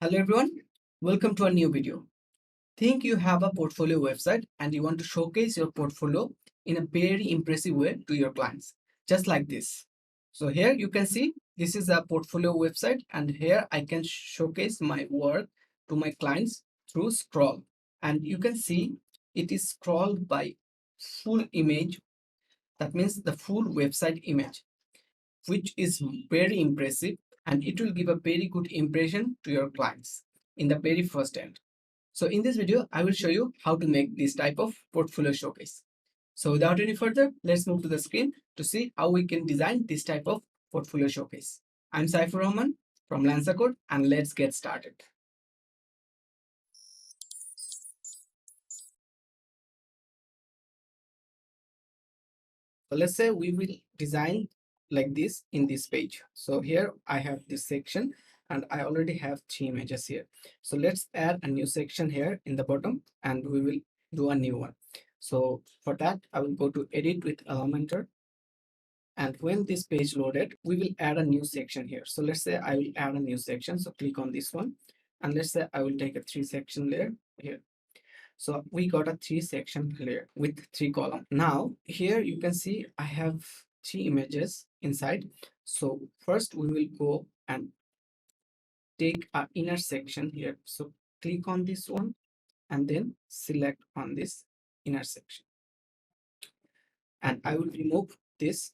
Hello everyone, welcome to a new video. Think you have a portfolio website and you want to showcase your portfolio in a very impressive way to your clients, just like this. So here you can see this is a portfolio website and here I can showcase my work to my clients through scroll. And you can see it is scrolled by full image, that means the full website image, which is very impressive and it will give a very good impression to your clients in the very first end. So in this video, I will show you how to make this type of portfolio showcase. So without any further, let's move to the screen to see how we can design this type of portfolio showcase. I'm 𝗙𝗵𝘁 from Lancercode and let's get started. So let's say we will design like this in this page. So here I have this section and I already have 3 images here. So let's add a new section here in the bottom and we will do a new one. So for that, I will go to edit with Elementor. And when this page loaded, we will add a new section here. So let's say I will add a new section. So click on this one. And let's say I will take a 3-section layer here. So we got a 3-section layer with 3 columns. Now here you can see I have 3 images inside. So first we will go and take our inner section here. So click on this one and then select on this inner section. And I will remove this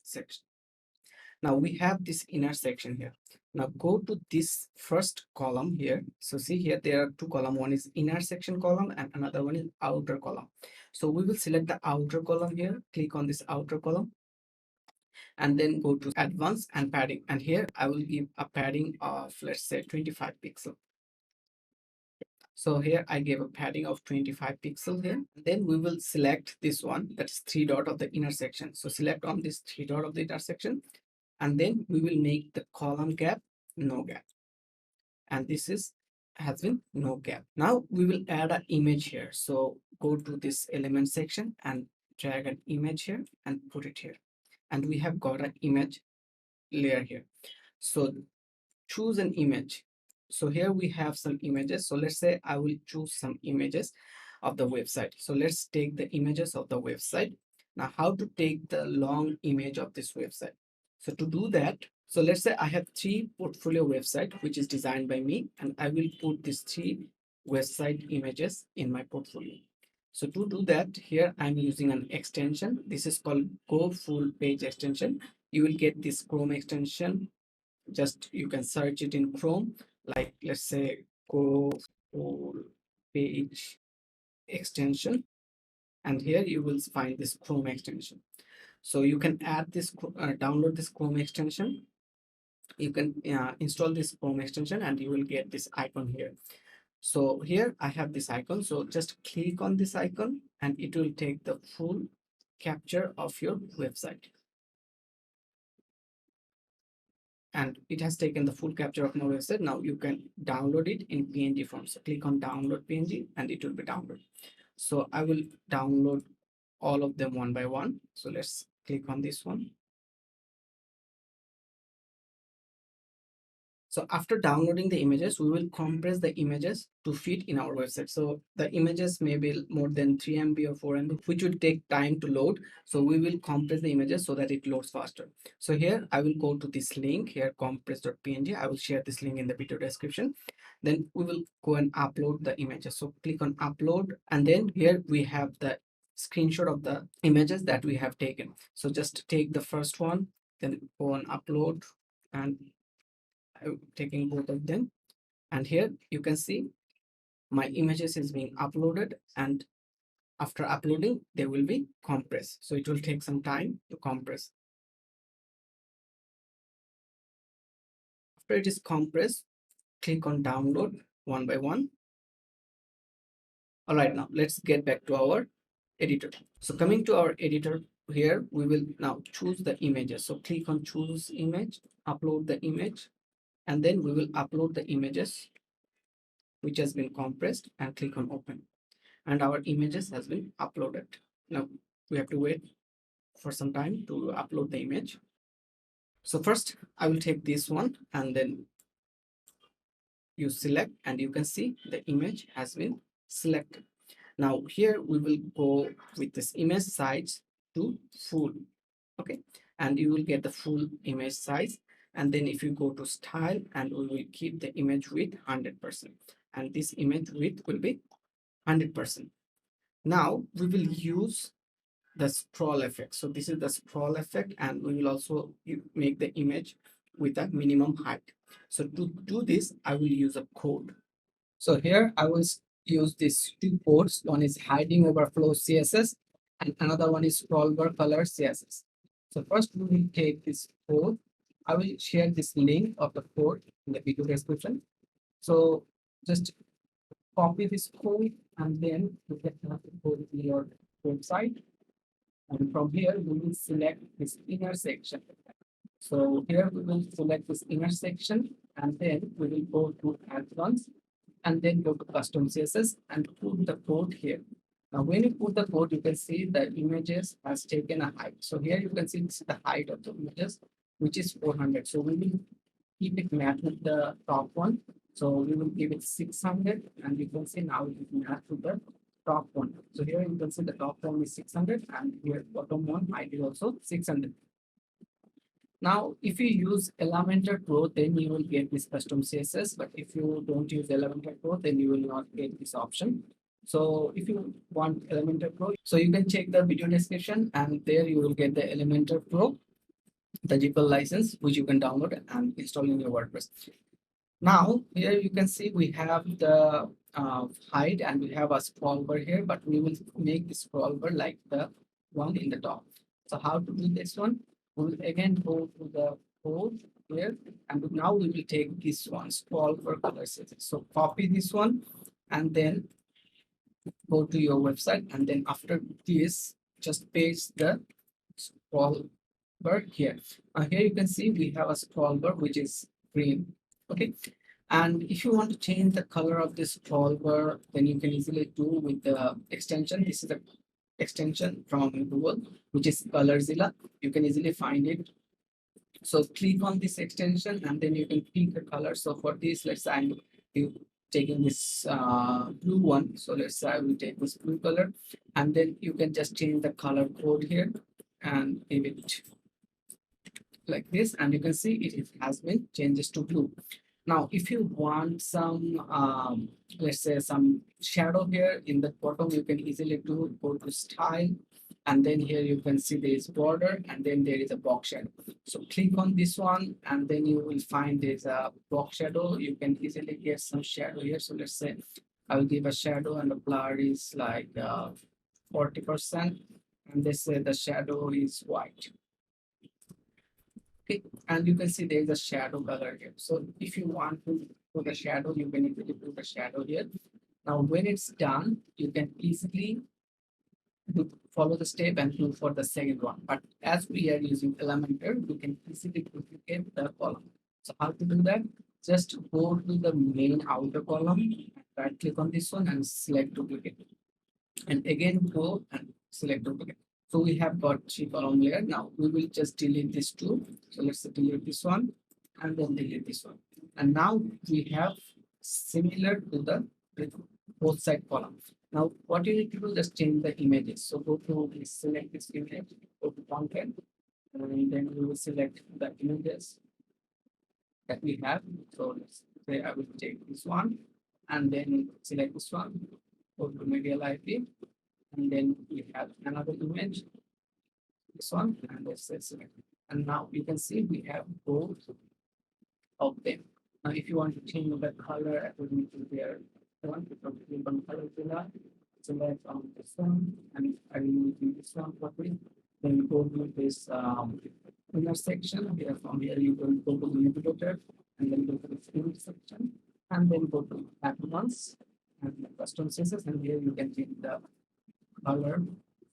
section. Now we have this inner section here. Now go to this first column here. So see here there are 2 columns. One is inner section column and another one is outer column. So we will select the outer column here. Click on this outer column and then go to advanced and padding. And here I will give a padding of, let's say, 25 pixel. So here I gave a padding of 25 pixel here. Then we will select this one, that's 3 dot of the intersection. So select on this 3 dot of the intersection and then we will make the column gap no gap, and this is has been no gap. Now we will add an image here. So go to this element section and drag an image here and put it here, and we have got an image layer here. So choose an image. So here we have some images. So let's say I will choose some images of the website. So let's take the images of the website. Now how to take the long image of this website? So to do that, so let's say I have 3 portfolio website which is designed by me, and I will put these 3 website images in my portfolio. So to do that, here I'm using an extension. This is called Go Full Page extension. You will get this Chrome extension. Just you can search it in Chrome, like let's say Go Full Page extension, and here you will find this Chrome extension. So you can add this download this Chrome extension. You can install this Chrome extension and you will get this icon here. So here I have this icon. So just click on this icon and it will take the full capture of your website. And it has taken the full capture of my website. Now you can download it in PNG form. So click on download PNG and it will be downloaded. So I will download all of them one by one. So let's click on this one. So after downloading the images, we will compress the images to fit in our website. So the images may be more than 3 MB or 4 MB, which will take time to load. So we will compress the images so that it loads faster. So here I will go to this link here, compress.png. I will share this link in the video description. Then we will go and upload the images. So click on upload, and then here we have the screenshot of the images that we have taken. So just take the first one, then go on upload, and taking both of them, and here you can see my images is being uploaded, and after uploading they will be compressed. So it will take some time to compress. After it is compressed, click on download one by one. All right, now let's get back to our editor. So coming to our editor, here we will now choose the images. So click on choose image, upload the image, and then we will upload the images which has been compressed, and click on open, and our images has been uploaded. Now we have to wait for some time to upload the image. So first I will take this one and then you select, and you can see the image has been selected. Now here we will go with this image size to full. Okay, and you will get the full image size. And then if you go to style, and we will keep the image width 100%, and this image width will be 100%. Now we will use the scroll effect. So this is the scroll effect, and we will also make the image with a minimum height. So to do this, I will use a code. So here I will use these two codes. One is hiding overflow CSS, and another one is scroll bar color CSS. So first we will take this code. I will share this link of the code in the video description. So just copy this code, and then you can have the code in your website. And from here, we will select this inner section. So here we will select this inner section, and then we will go to advanced, and then go to custom CSS and put the code here. Now, when you put the code, you can see the images has taken a height. So here you can see this is the height of the images, which is 400. So we will keep it matched with the top one. So we will give it 600, and you can see now it is matched with the top one. So here you can see the top one is 600, and here bottom one height is also 600. Now, if you use Elementor Pro, then you will get this custom CSS. But if you don't use Elementor Pro, then you will not get this option. So if you want Elementor Pro, so you can check the video description, and there you will get the Elementor Pro, the 𝗙𝗵𝘁 license, which you can download and install in your WordPress. Now, here you can see we have the height, and we have a scroll bar here, but we will make the scroll bar like the one in the top. So how to do this one? We will again go to the code here, and now we will take this one, scroll bar color CSS. So copy this one, and then go to your website, and then after this, just paste the scroll bar here. Here you can see we have a scroll bar which is green. Okay, and if you want to change the color of this scroll bar, then you can easily do with the extension. This is the extension from Google, which is 𝗙𝗪𝗍. You can easily find it. So click on this extension, and then you can pick the color. So for this, let's say I'm taking this blue one. So let's say I will take this blue color, and then you can just change the color code here and give it like this, and you can see it has been changes to blue. Now, if you want some, let's say some shadow here in the bottom, you can easily go to style, and then here you can see there is border, and then there is a box shadow. So click on this one, and then you will find there's a box shadow. You can easily get some shadow here. So let's say I'll give a shadow, and the blur is like 40%, and let's say the shadow is white. Okay, and you can see there is a shadow color here. So if you want to put a shadow, you can easily put a shadow here. Now, when it's done, you can easily follow the step and do for the second one. But as we are using Elementor, we can easily duplicate the column. So how to do that? Just go to the main outer column, right click on this one and select duplicate. And again go and select duplicate. So we have got three column layer. Now we will just delete this two. So let's delete this one, and then delete this one. And now we have similar to the both side columns. Now what you need to do, just change the images. So go to this, select this image, go to content, and then we will select the images that we have. So let's say I will take this one, and then select this one, go to medial IP, and then we have another image, this one, and let's say select. And now you can see we have both of them. Now if you want to change the color according to their one, click on 𝗙𝗪𝗍, select on this one, and I will use this one properly. Then go to this inner section. Here from here you will go to the navigator, and then go to the inner section, and then go to advanced and custom CSS, and here you can change the color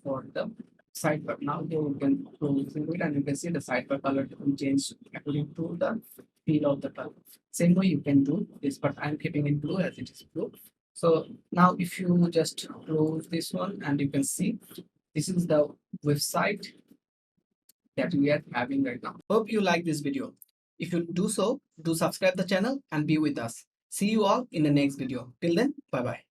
for the sidebar. Now here you can close it, and you can see the sidebar color will change according to the feel of the color. Same way you can do this, but I'm keeping it blue as it is blue. So now if you just close this one, and you can see this is the website that we are having right now. Hope you like this video. If you do so, do subscribe the channel and be with us. See you all in the next video. Till then, bye bye.